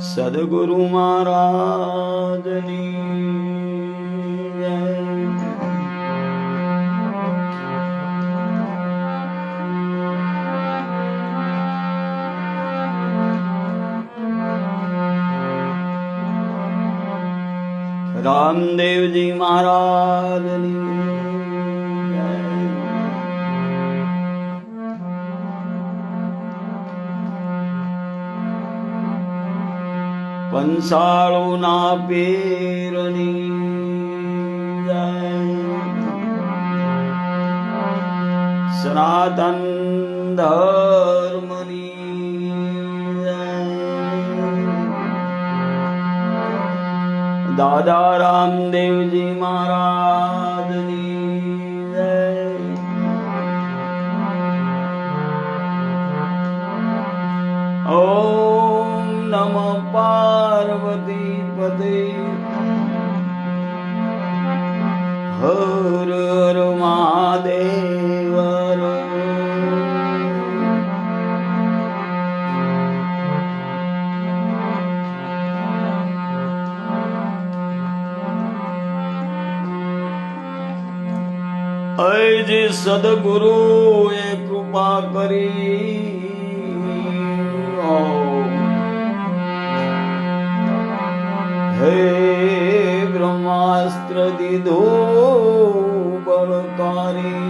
સદગુરુ મહારાજની રામદેવજી મહારાજની પંસાળુના પીરની જય, સનાતન ધર્મની જય, દાદા રામદેવજી મહારાજની જય, ઓમ નમઃ પાર્વતી પતે હર હર મહાદેવ હર. જે સદગુરુ એ કૃપા કરી હે બ્રહ્માસ્ત્ર દીધો બળકારી,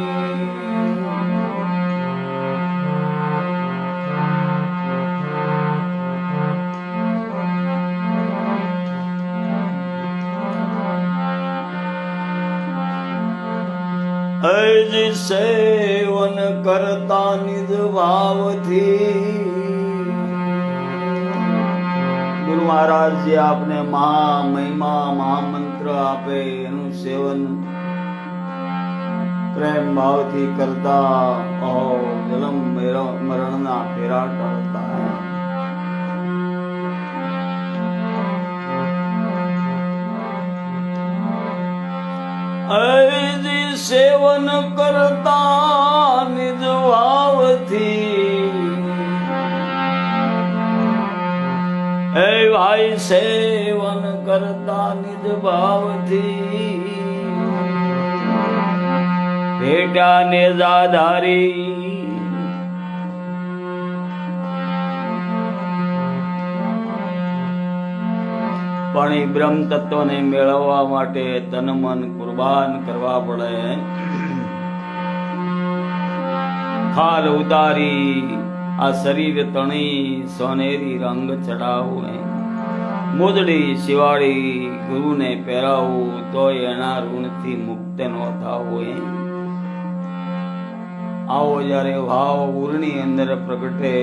અજ સેવન કરતા નિજ ભાવથી ગુરુ મહારાજજી આપને મહિમા મહામંત્ર આપે એનું સેવન પ્રેમ ભાવથી કરતા જન્મ મરણના ફેરા ટાળતા. સેવન કરતા નિજ ભાવથી હે ભાઈ સેવન કરતા નિજ ભાવથી ભેટા ને જાધારી પણ એ બ્રહ્મ તત્વને મેળવવા માટે તન મન કુરબાન કરવા પડે. ખાલ ઉતારી આ શરીર તણી સોનેરી રંગ ચડાવું, મોદડી શિવાળી ગુરુને પહેરાવું તો એના ઋણથી મુક્ત ન થાવું. આવો જ્યારે ભાવ ઉરની અંદર પ્રગટે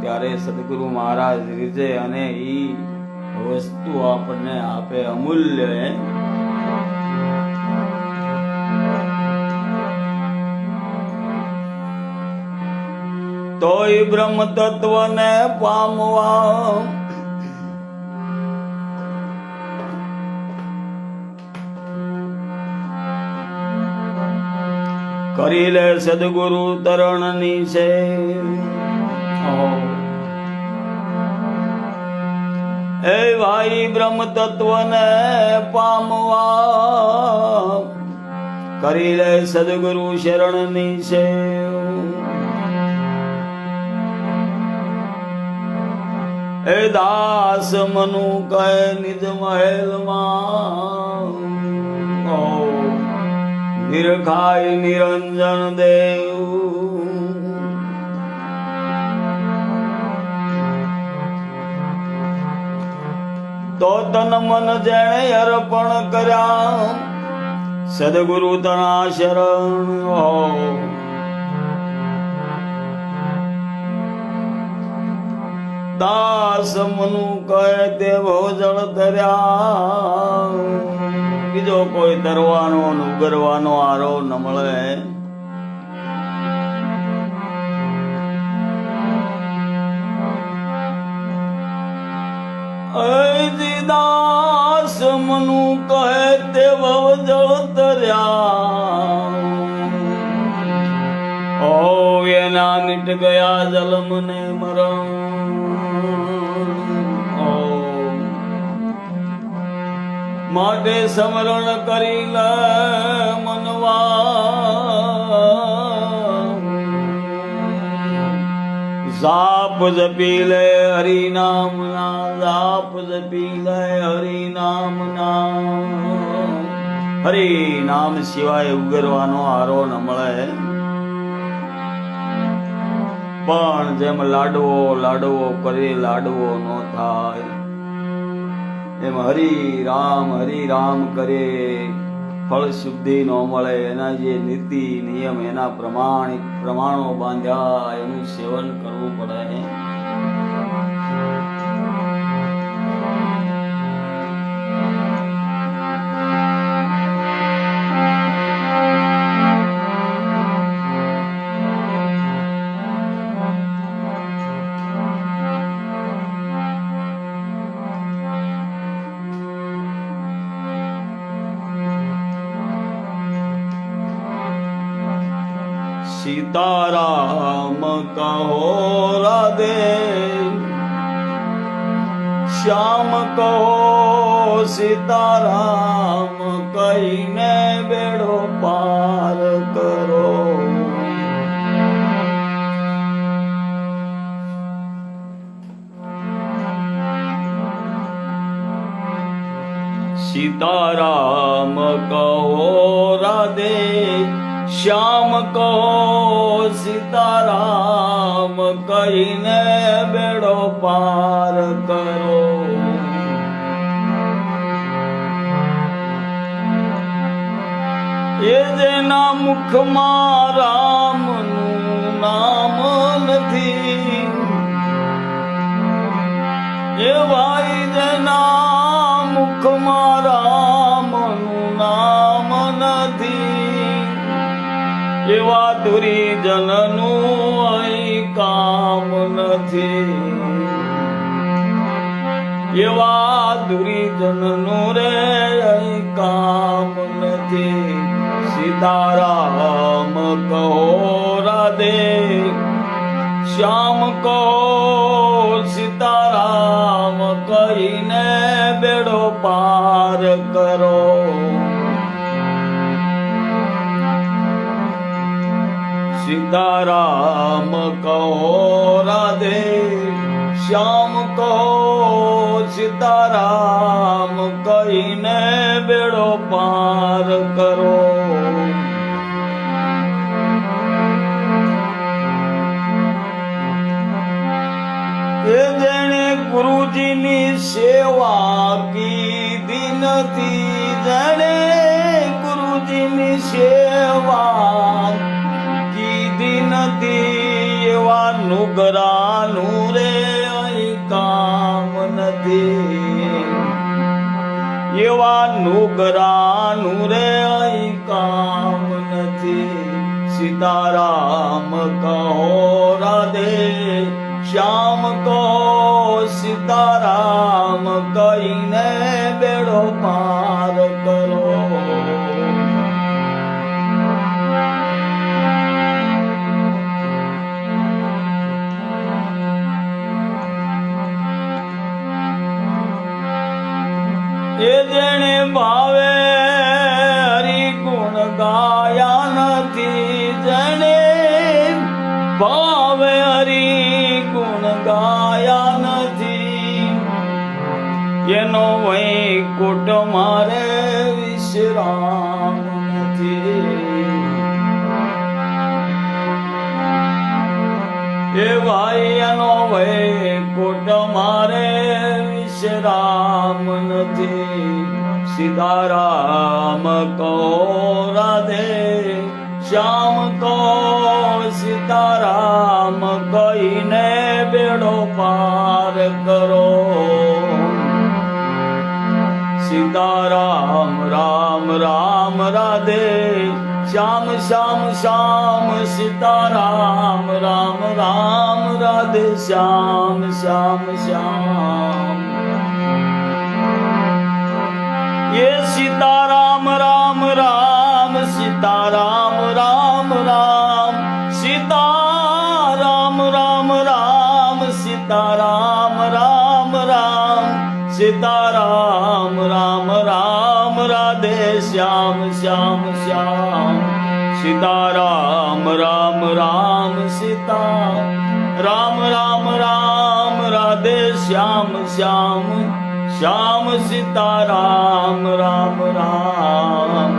ત્યારે સદગુરુ મહારાજ રીઝે અને ઈ વસ્તુ આપણને આપે અમૂલ્ય. તોય બ્રહ્મ તત્વને પામવા કરી લે સદગુરુ તરણની છે. એ ભાઈ બ્રહ્મ તત્વને પામવા કરી લે સદગુરુ શરણની સેવ. એ દાસ મનુ કહે નિજ મહેલમાં નિરખાય નિરંજન દેવ. તો તન મન જેણે અર્પણ કર્યા સદગુરુ તના શરણ. દાસ મનુ કહે તે ભોજળ ધર્યા. બીજો કોઈ તરવાનો ઉગરવાનો આરો ન મળે. દાસ મનુ કહે તે ભવજળ તર્યા. ઓ એના નીટ ગયા જલમ ને મરણ. માટે સમરણ કરી લે મનવા. જાપ જપી લે હરિનામ ના. જાપ જપી લે હરિનામ ના. હરિનામ સિવાય ઉગરવાનો આરો ન મળે. પણ જેમ લાડવો લાડવો કરી લાડવો ન થાય એમ હરિ રામ કરે ફળ શુદ્ધિ ન મળે. એના જે નીતિ નિયમ એના પ્રમાણો બાંધ્યા એનું સેવન કરવું પડે. सीताराम कहो राधे श्याम कहो सीताराम कहीने बेड़ो पार करो. सीताराम कहो राधे श्याम कहो सीताराम कहीने बेड़ो पार करो. ये जेना मुखમાં રામનું નામ નથી એવા જેના મુખમાં રામનું નામ નથી એવા દુરીજનનું અહીં કામ નથી. એવા દુરીજનનું રે અહીં કામ નથી. सीताराम कहो राधे श्याम कहो सीताराम कहीने बेड़ो पार करो. सीताराम कहो राधे श्याम कहो सीताराम कहीने बेड़ो पार करो. જેણે ગુરુજીની સેવા કીધી નથી જેણે ગુરુજીની સેવા કીધી નથી એવા નુગરાનું રે અહીં કામ નથી. એવા નુગરાનું રે અહીં કામ નથી. सीताराम कहो राधे श्याम को सीताराम कहीने बेड़ो पार करो. ये जेने भावे हरि गुण गा કોટ મારે વિશ્રામ નથી. એ ભાઈ એનો ભાઈ કોટ મારે વિશ્રામ નથી. સીતારામ કહો રાધે શ્યામ કહો સીતારામ કહીને બેડો પાર કરો. સીતારામ રામ રામ રાધે શ્યામ શ્યામ શ્યામ સીતારામ રામ રામ રાધે શ્યામ શ્યામ શ્યામ. ये सीताराम राम राम सीताराम राम राम सीताराम राम राम सीताराम राम राम सीताराम राम राम राधे श्याम श्याम श्याम. सीताराम राम राम सीता राम राम राम राधे श्याम श्याम श्याम सीताराम राम राम.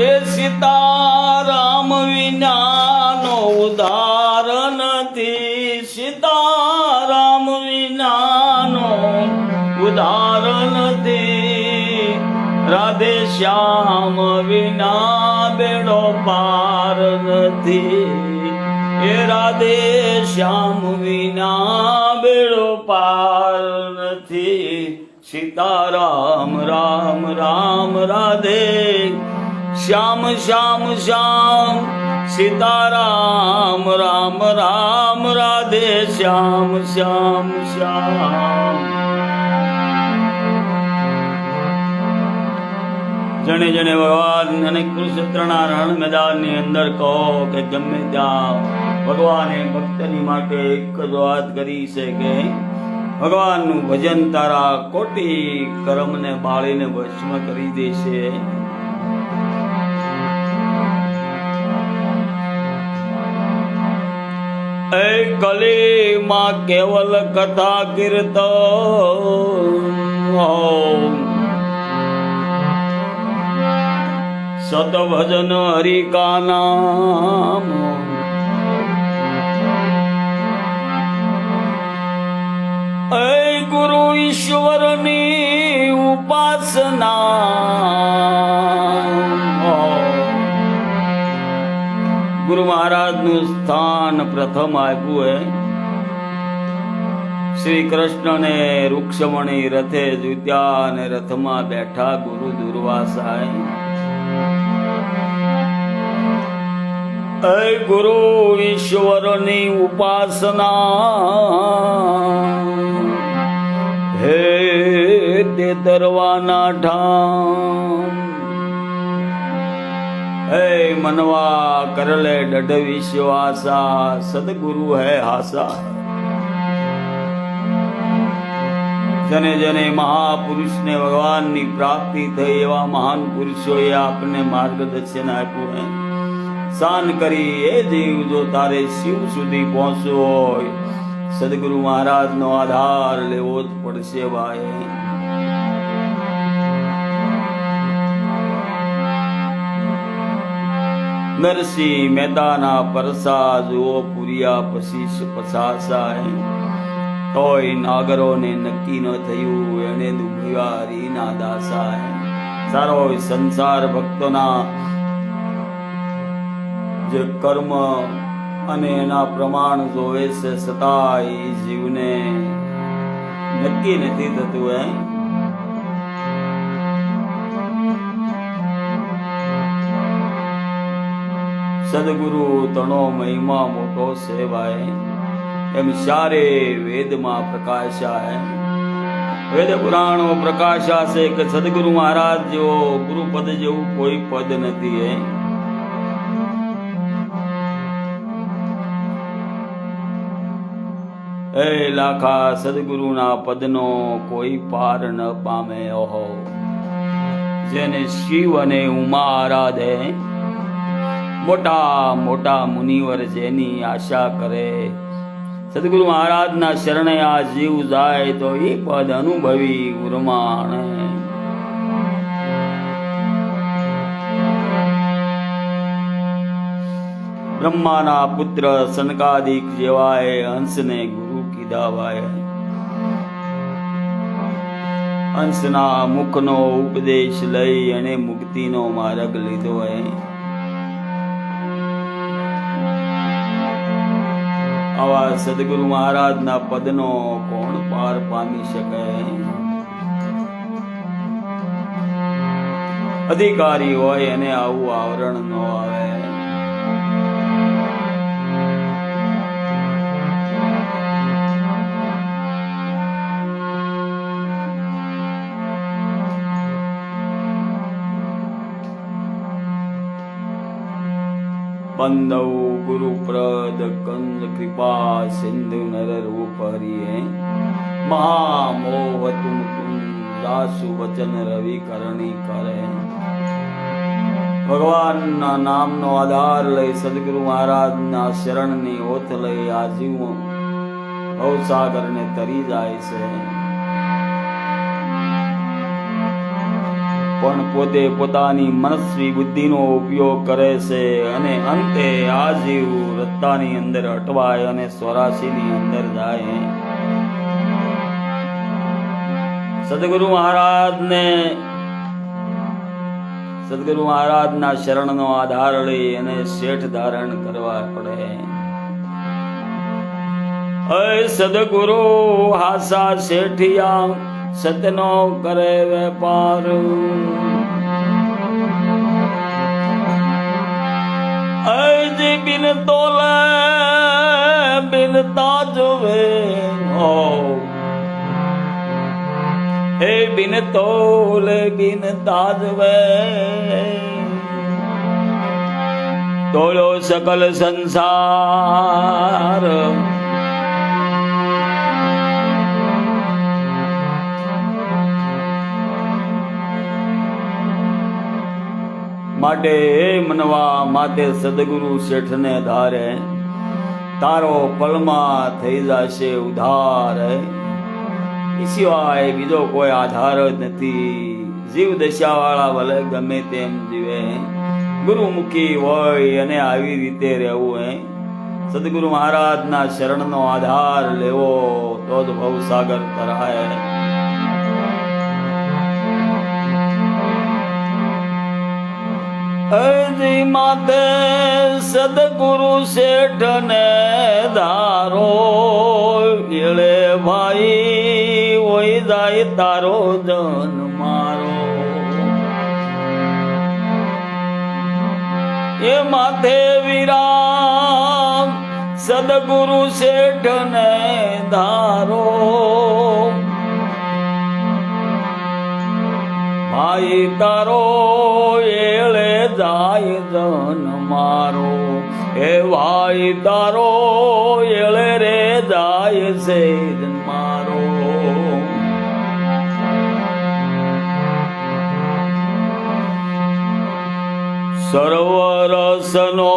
એ સીતારામ વિનાનો ઉદ્ધાર નથી. સીતારામ વિનાનો ઉદ્ધાર નથી. રાધે શ્યામ વિના બેડો પાર નથી. એ રાધે શ્યામ વિના બેડો પાર નથી. સીતારામ રામ રામ રાધે શ્યામ શ્યામ શ્યામ સીતારામ રામ રામ રાધે શ્યામ શ્યામ શ્યામ. જણે જણે ભગવાન અને કુરુક્ષેત્રના રણ મેદાનની અંદર કહો કે ગમે ત્યાં ભગવાને ભક્તની માટે એક જ વાત કરી છે કે ભગવાનનું ભજન તારા કોટી કર્મને બાળીને ભસ્મ કરી દેશે. એ કલીમાં કેવલ કથા કીર્તન સત ભજન હરિ કા નામ. એ ગુરુ ઈશ્વરની ઉપાસના. ગુરુ મહારાજનું સ્થાન પ્રથમ આપ્યું હે. શ્રી કૃષ્ણને રૂક્ષમણી રથે જુત્યા અને રથમાં બેઠા ગુરુ દુર્વાસાએ. એ ગુરુ ઈશ્વરની ઉપાસના હે તે દરવાના ઠામ. હે મનવા કરલે ડઢ વિશ્વાસા સદગુરુ હે હાસા. જને જને મહાપુરુષને ભગવાનની પ્રાપ્તિ થઈ એવા મહાન પુરુષોએ આપને માર્ગદર્શન આપ્યું હે. સાન કરી એ જીવ જો તારે શિવ સુધી પહોંચવું હોય સદગુરુ મહારાજનો આધાર લેવો જ પડશે ભાઈ. નરસિંહ મહેતાના પરસા જુઓ પુરિયા પશીશ પછાસાય. તોય નાગરોને નક્કી ન થયું એને દુભ્યા હરિના દાસાય. સારો સંસાર ભક્તોના જે કર્મ અને એના પ્રમાણ જોવે છે છતાંય જીવને નક્કી નથી થતું. હે સદગુરુ તણો મહિમા મોટો સેવાય. એમ સારે વેદમાં પ્રકાશા હે. વેદ પુરાણો પ્રકાશા છે કે સદગુરુ મહારાજ જેવો ગુરુપદ જેવું કોઈ પદ નથી. હે એ લાખા સદગુરુના પદનો કોઈ પાર ન પામે. ઓહો જેને શિવ અને ઉમા આરાધે મોટા મોટા મુનિવર જેની આશા કરે, સદગુરુ મહારાજના શરણે આ જીવ જાય તો એ પદ અનુભવી ઉરમાણે. બ્રહ્માના પુત્ર સનકાદિક જેવાએ હંસને ગુરુ કીધા વાય. હંસના મુખનો ઉપદેશ લઈ અને મુક્તિનો માર્ગ લીધો. આવા સદગુરુ મહારાજના પદનો કોણ પાર પામી શકે? અધિકારી હોય એને આવું આવરણ ન આવે. બંદૌ ગુરુપ્રદ કંદ કૃપા સિંધુ નર રૂપ હરિએ, મહામોહ તુમ દાસુ વચન રવિ કરણી કરે. ભગવાનના નામનો આધાર લઈ સદગુરુ મહારાજના શરણની ઓથ લઈ આ જીવ ભવસાગરને તરી જાય છે, પણ પોતે પોતાની મનસ્વી બુદ્ધિનો ઉપયોગ કરે છે અને અંતે આ જીવ રત્તાની અંદર અટવાય અને 84ની અંદર જાય. સદગુરુ મહારાજના શરણનો આધાર લઈ અને શેઠ ધારણ કરવા પડે. અય સદગુરુ હાસા શેઠિયા સતનો કરે વેપાર. અજી બિન તોલે બિન તાજવે હો, હે બિન તોલે બિન તાજવે, તોલો સકલ સંસાર. માટે હે મનવા માતે સદગુરુ શેઠને ધારે, તારો પલમાં થઈ જશે ઉધાર. એ સિવાય બીજો કોઈ આધાર જ નથી. જીવ દશાવાળા ભલે ગમે તેમ જીવે, ગુરુમુખી હોય અને આવી રીતે રહેવું. સદગુરુ મહારાજના શરણનો આધાર લેવો તો જ ભવસાગર તરાય. અજી માતે સદગુરુ શેઠને ધારો, એળે ભાઈ હોય જાય તારો જન મારો. એ માથે વિરામ સદગુરુ શેઠને ધારો, ભાઈ તારો એળે જાય જન મારો. એ ભાઈ તારો એળે રે જાય છે જન મારો. સર્વ રસનો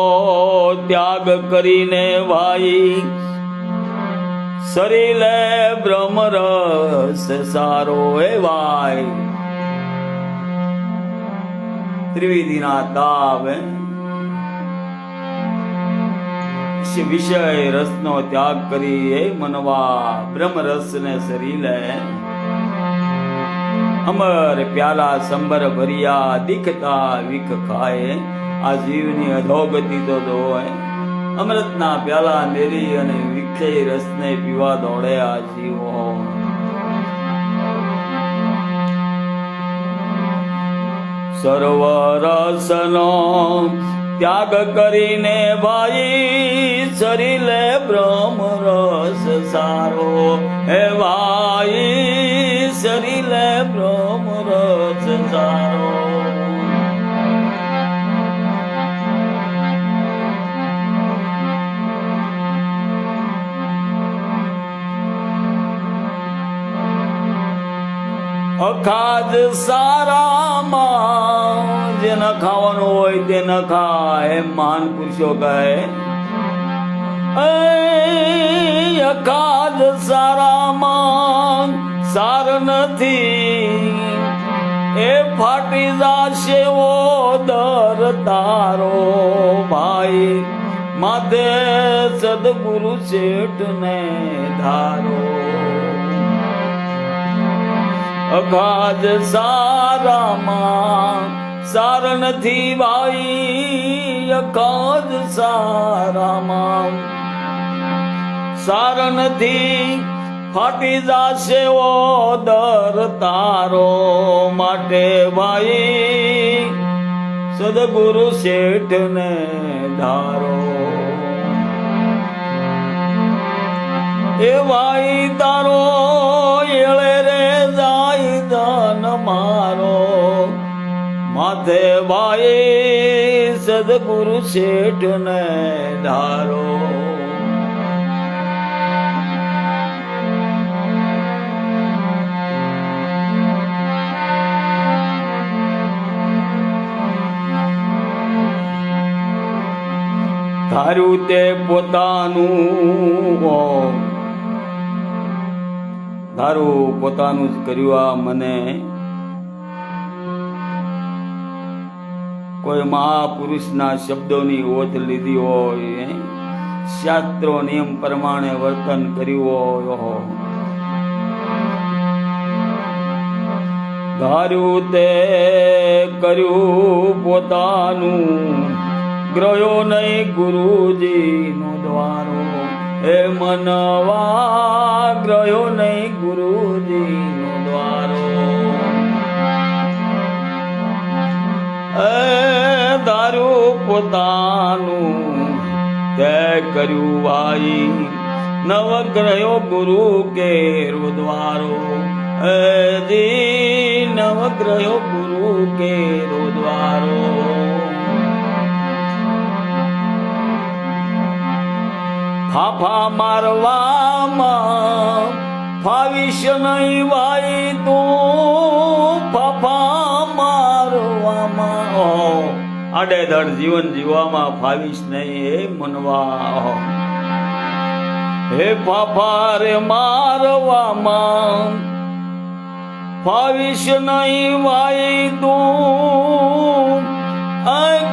ત્યાગ કરીને ભાઈ સરી લે બ્રહ્મ રસ સારો. હે ભાઈ ત્રિવિધિના તાપ વિષય રસનો ત્યાગ કરી હે મનવા બ્રહ્મ રસને સરી લે. અમર પ્યાલા સંબર ભરિયા દીખતા વિખ ખાય. આ જીવની અધોગતિ તો જોય. અમૃતના પ્યાલા મેરી અને વિખે રસને પીવા દોડે આ જીવો. સર્વ રસનો ત્યાગ કરીને ભાઈ સરી લે બ્રહ્મ રસ સારો. હે ભાઈ સરી લે બ્રહ્મ રસ સારો. અખાજ સારામાં જે ન ખાવાનું હોય તે ન ખાય, એમ મહાન પુરુષો કહે. અખાજ સારામાં સાર નથી, એ ફાટી જાશે ઓ દર તારો ભાઈ, માથે સદગુરુ શેઠ ને ધારો. અખાજ સારામાં સાર નથી ભાઈ, અખાજ સારામાં સાર નથી, ફાટી જાશે ઓ દર તારો, માટે ભાઈ સદગુરુ શેઠ ને ધારો. એ ભાઈ તારો એળે રે જાય ધન મારો, માથે ભાઈ સદગુરુ શેઠ ને ધારો. ધાર્યું તે પોતાનું, ધારું પોતાનું જ કર્યું. આ મને કોઈ મહાપુરુષના શબ્દોની ઓથ લીધી હોય, શાસ્ત્રો નિયમ પ્રમાણે વર્તન કર્યું હોય. ધાર્યું તે કર્યું પોતાનું, ગ્રહ્યો નહીં ગુરુજી નો દ્વારો. એ મનવા ગ્રહ્યો નહીં ગુરુજી નો દ્વારો. એ ધાર્યું પોતાનું તે કર્યું ભાઈ, નવગ્રહ્યો ગુરુ કેરો દ્વારો. એ જી નવગ્રહ્યો ગુરુ કેરો દ્વારો. ફાફા મારવામાં ફાવીશ નહીં ભાઈ તું, ફાફા મારવામાં આડેધડ જીવન જીવવામાં ફાવીશ નહીં એ મનવા. હે ફાફા રે મારવામાં ફાવીશ નહીં ભાઈ તું,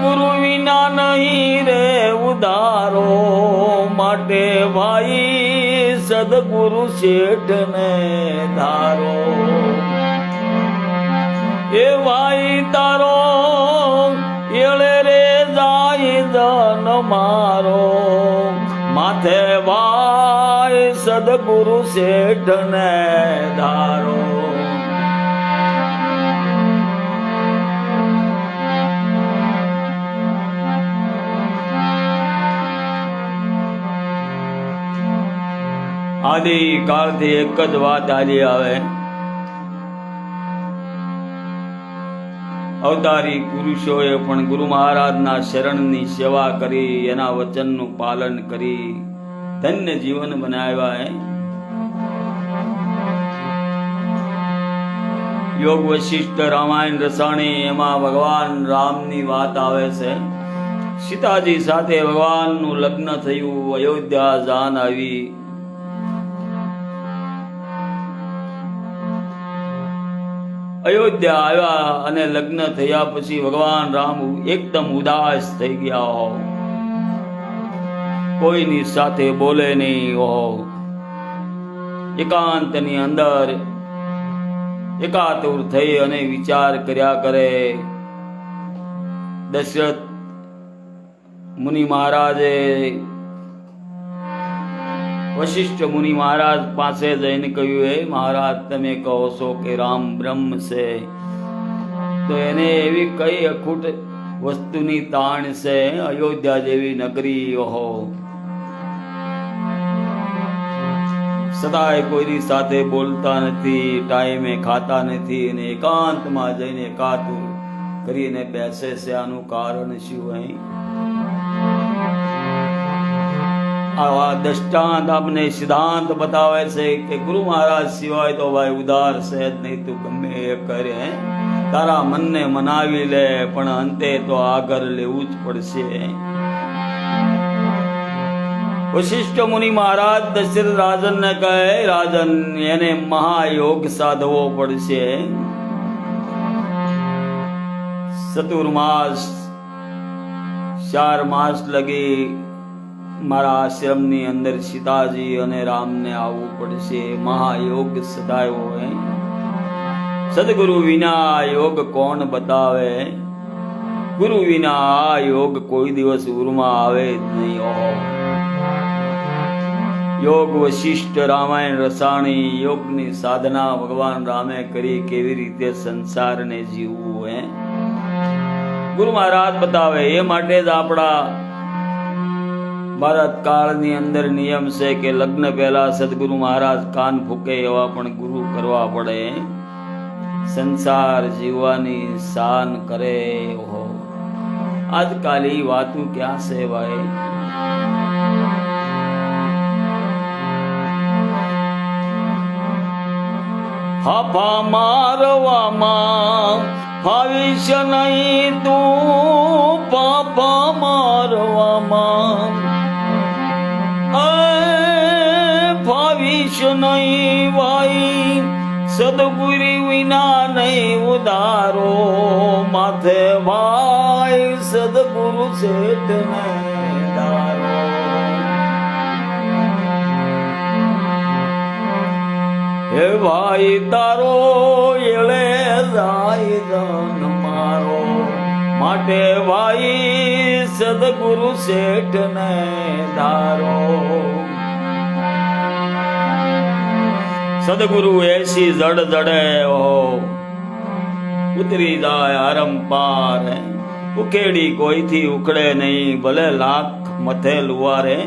ગુરુ વિના નહીં રે ઉધારો, માટે ભાઈ સદગુરુ શેઠ ને ધારો. એ ભાઈ તારો એળે રે જાય ધન મારો, માથે ભાઈ સદગુરુ શેઠ ને ધારો. આદિ કાળથી એક જ વાત ચાલી આવે. અવતારી પુરુષોએ પણ ગુરુ મહારાજના શરણની સેવા કરી, એના વચનનું પાલન કરી ધન્ય જીવન બનાવ્યા. યોગ વશિષ્ઠ રામાયણ રસાણી, એમાં ભગવાન રામની વાત આવે છે. સીતાજી સાથે ભગવાનનું લગ્ન થયું, અયોધ્યા જાન આવી. અયોધ્યા આવ્યા અને લગ્ન થયા પછી ભગવાન રામ એકદમ ઉદાસ થઈ ગયા. કોઈની સાથે બોલે નહીં, એકાંતની અંદર એકાતુર થઈ અને વિચાર કર્યા કરે. દશરથ મુનિ મહારાજે વશિષ્ઠ મુનિ મહારાજ પાસે જઈને કહ્યું, હે મહારાજ તમે કહો છો કે રામ બ્રહ્મ છે, તો એને એવી કઈ અખૂટ વસ્તુની તાણ છે? અયોધ્યા જેવી નગરી, સદાય કોઈની સાથે બોલતા નથી, ટાઈમે ખાતા નથી અને એકાંતમાં જઈને એકાતુર કરીને બેસે છે. આનું કારણ શું? અહીં આવા દ્રષ્ટાંત આપને સિદ્ધાંત બતાવે છે કે ગુરુ મહારાજ સિવાય તો ભાઈ ઉધાર સહેજ નહીં, તું ગમે એ કરે, તારા મનને મનાવી લે, પણ અંતે તો આગળ લેવું જ પડશે. વશિષ્ઠ મુનિ મહારાજ દશરથ રાજન ને કહે, રાજન એને મહાયોગ સાધવો પડશે. ચતુર્માસ 4 માસ લગી મારા આશ્રમની અંદર સીતાજી અને રામને આવવું પડશે. મહાયોગ સદાયો હે, સદગુરુ વિના યોગ કોણ બતાવે? ગુરુ વિના આ યોગ કોઈ દિવસ ઉરમાં આવે જ નહીં. ઓહો, યોગ વશિષ્ઠ રામાયણ રસાણી યોગની સાધના ભગવાન રામે કરી, કેવી રીતે સંસારને જીવવું હે ગુરુ મહારાજ બતાવે. એ માટે જ આપણા ભારત કાળની અંદર નિયમ છે કે લગ્ન પહેલા સદગુરુ મહારાજ કાન ફૂકે એવા પણ ગુરુ કરવા પડે. સંસાર જીવવાની શાન કરે. ઓહો, આજકાલી વાતું ક્યાં છે ભાઈ? ફાફા મારવામાં ફાવીશ નહીં તું, ફાફા મારવામાં ફાવીશ નહીં ભાઈ, સદગુરુ વિના નહીં ઉધારો. માથે ભાઈ સદગુરુ શેઠ ને દારો. હે ભાઈ તારો એળે જાય ધન મારો, માટે ભાઈ સદગુરુ શેઠ ને ધારો. સદગુરુ એસી જડ જડે, ઓહો ઉતરી જાય આરંપાર. ઉકેડી કોઈથી ઉકળે નહીં, ભલે લાખ મથે લુવારે.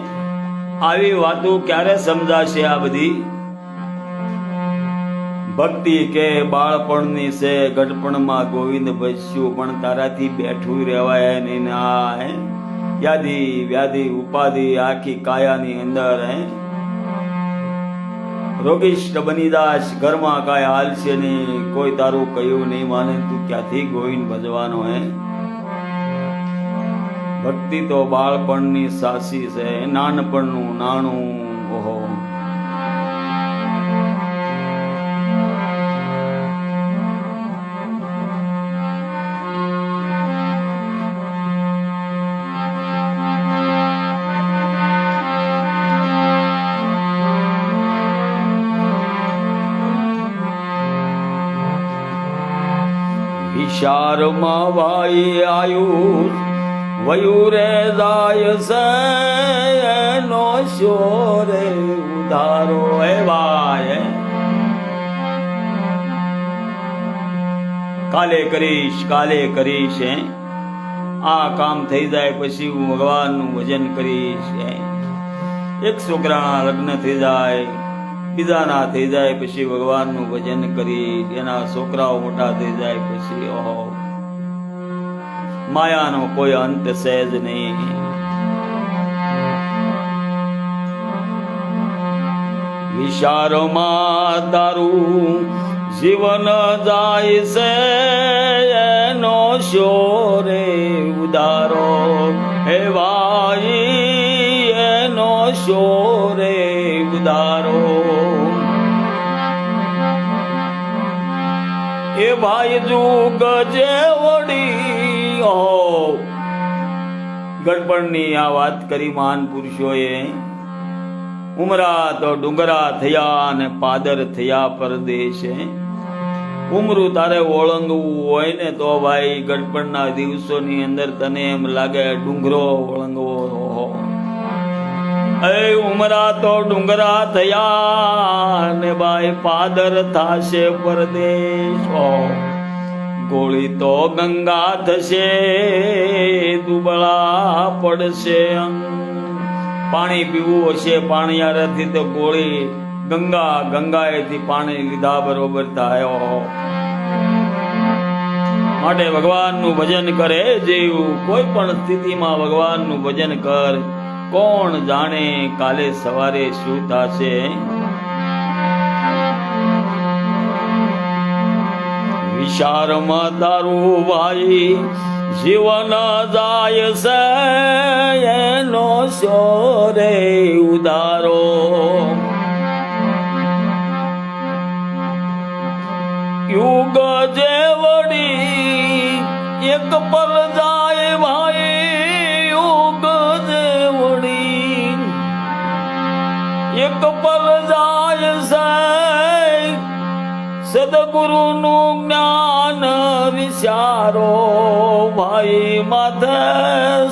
આવી વાતો ક્યારે સમજાશે? આ બધી ભક્તિ કે બાળપણની છે. ગઢપણમાં ગોવિંદ બસ્યું, પણ તારાથી બેઠું રહેવાય નહીં. આ યાદી વ્યાધિ ઉપાધિ આખી કાયાની અંદર રોગિષ્ટ બની દાસ. ઘરમાં કાંઈ હાલ છે નહીં, કોઈ તારું કહ્યું નહીં માને. તું ક્યાંથી ગોવિંદ ભજવાનો હે? ભક્તિ તો બાળપણની સાસી છે, નાનપણનું નાણું. ઓહો, વિચારમાં ભાઈ આયુ વયુ રે જાય છે, એનો શોરે ઉધારો. હે ભાઈ કાલે કરીશ, કાલે કરીશ. આ કામ થઈ જાય પછી હું ભગવાનનું ભજન કરીશ. એક છોકરાના લગ્ન થઈ જાય, બીજાના થઈ જાય પછી ભગવાનનું ભજન કરી. એના છોકરાઓ મોટા થઈ જાય પછી ઓહો, માયાનો કોઈ અંત સહેજ નહીં. વિચારોમાં તારું જીવન જાય છે, એનો શોરે ઉધારો. હે ભાઈ એનો શોરે ઉધારો. એ ભાઈ જુગ જે વડી. ગડપણની આ વાત કરી મહાન પુરુષોએ. ઉમરા તો ડુંગરા થયા અને પાદર થયા પરદેશે. ઉમરું તારે ઓળંગવું હોય ને તો ભાઈ ગડપણના દિવસોની અંદર તને એમ લાગે ડુંગરો ઓળંગવો. ઉમરા તો ડુંગરા થયા ને ભાઈ પાદર થાશે પરદેશ. ગોળી તો ગંગા થશે, દુબળા પડશે. પાણી પીવું હશે પાણીયારેથી તો ગોળી ગંગાએથી પાણી લીધા બરોબર થાય. માટે ભગવાનનું ભજન કરે જેવું કોઈ પણ સ્થિતિમાં ભગવાનનું ભજન કર. કોણ જાણે કાલે સવારે શું થશે. વિચારમાં તારું ભાઈ જીવન જાય છે એનો શોરે ઉદારો. યુગ જે વડી એક પર જાય ભાઈ, યુગ જે વડી એક પર જાય છે. સદગુરુનું જ્ઞાન વિચારો ભાઈ, માથે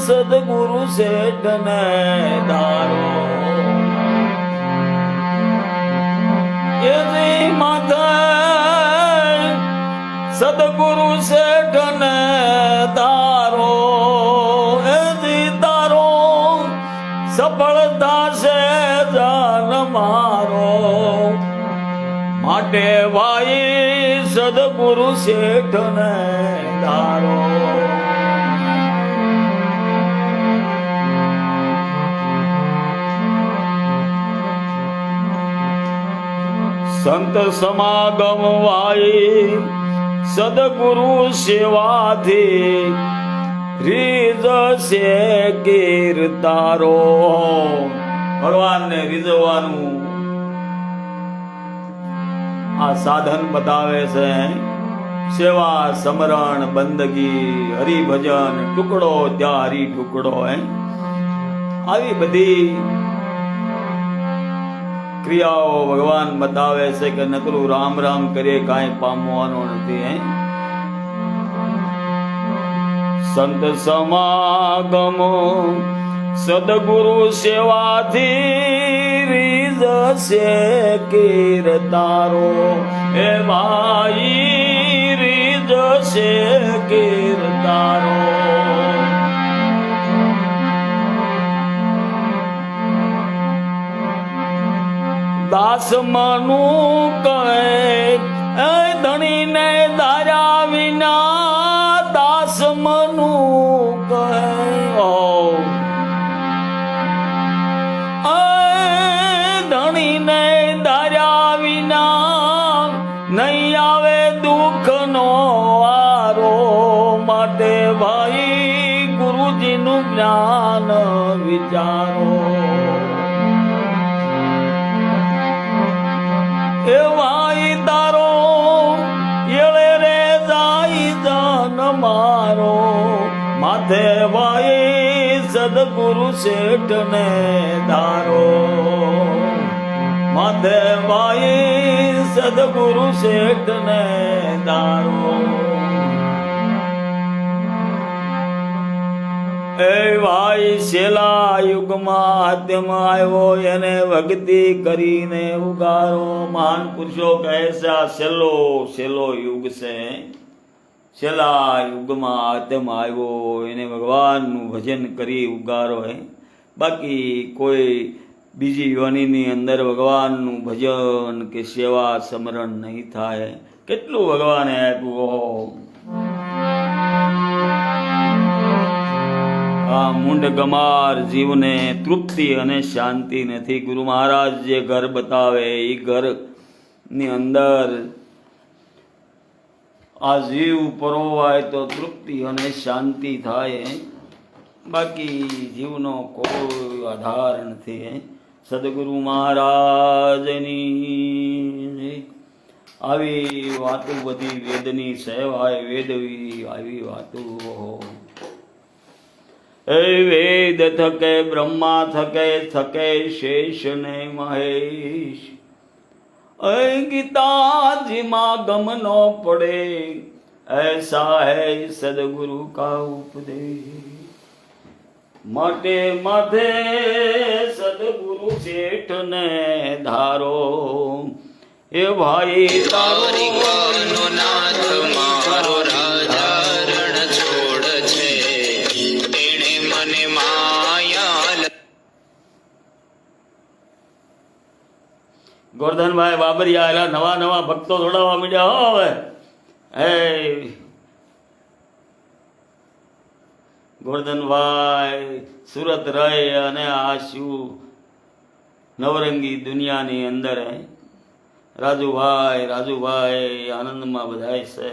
સદગુરુ શેઠને ધારો. એની માથે સદગુરુ શેઠને ધારો. એની તારો સફળતા છે જાન મારો. માટે ભાઈ સદગુરુ શેઠને ધારો. સંત સમાગમ ભાઈ સદગુરુ સેવાથી રીઝ છે કીર્તારો. ભગવાનને રીઝવવાનું આ સાધન બતાવે છે. સેવા સમરણ બંદગી હરિભજન ટુકડો ત્યાં હરી ટુકડો. આવી બધી ક્રિયાઓ ભગવાન બતાવે છે કે નકરું રામ રામ કરીએ કાંઈ પામવાનો નથી. સંત સમાગમ સદગુરુ સેવાથી રીઝ છે કીર્તારો. એ ભાઈ રીઝ છે કીર્તારો. દાસ મનું કહે ધણીને ધાર્યા વિના, દાસ મનું કહે ધણીને ધાર્યા વિના નહીં આવે દુઃખનો વારો. માટે ભાઈ ગુરુજીનું જ્ઞાન વિચારો. એ ભાઈ તારો એળે રે જાય જાન મારો. માથે ભાઈ સદગુરુ શેઠને ધારો. માથે ભાઈ સદગુરુ શેઠને ધારો. એ ભાઈ છેલ્લા યુગમાં આદ્યમાં આવ્યો એને ભક્તિ કરીને ઉગારો. મહાન પુરુષો કહે છે આ છેલ્લો યુગ છે. છેલ્લા યુગમાં આદ્યમાં આવ્યો એને ભગવાનનું ભજન કરી ઉગારો. બાકી કોઈ બીજી યોનિની અંદર ભગવાનનું ભજન કે સેવા સમરણ નહીં થાય. કેટલું ભગવાને આપ્યું. આ મૂંઢ ગમાર જીવને તૃપ્તિ અને શાંતિ નથી. ગુરુ મહારાજ જે ઘર બતાવે એ ઘરની અંદર આ જીવ પરોવાય તો તૃપ્તિ અને શાંતિ થાય. બાકી જીવનો કોઈ આધાર નથી. સદગુરુ મહારાજની આવી વાતો બધી વેદની સહેવાય વેદવી આવી વાતો. એ વેદ થકે બ્રહ્મા થકે શેષ ને મહેશ. એ ગીતાજીમાં ગમ ન પડે ऐसा है सदगुरु का उपदेश. માટે માથે સદગુરુ શેઠ ને ધારો. એ ભાઈ તારો નાથ મારો રાજા રણ છોડ છે, તેણે મને માયા. ગોરધનભાઈ બાબરિયા એલા નવા નવા ભક્તો જોડાવા માંડ્યા. હવે એ ગોરધનભાઈ સુરત રહે અને આ શું નવરંગી દુનિયાની અંદર રાજુભાઈ આનંદમાં બધાય છે.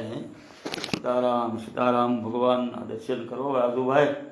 સીતારામ ભગવાનના દર્શન કરો રાજુભાઈ.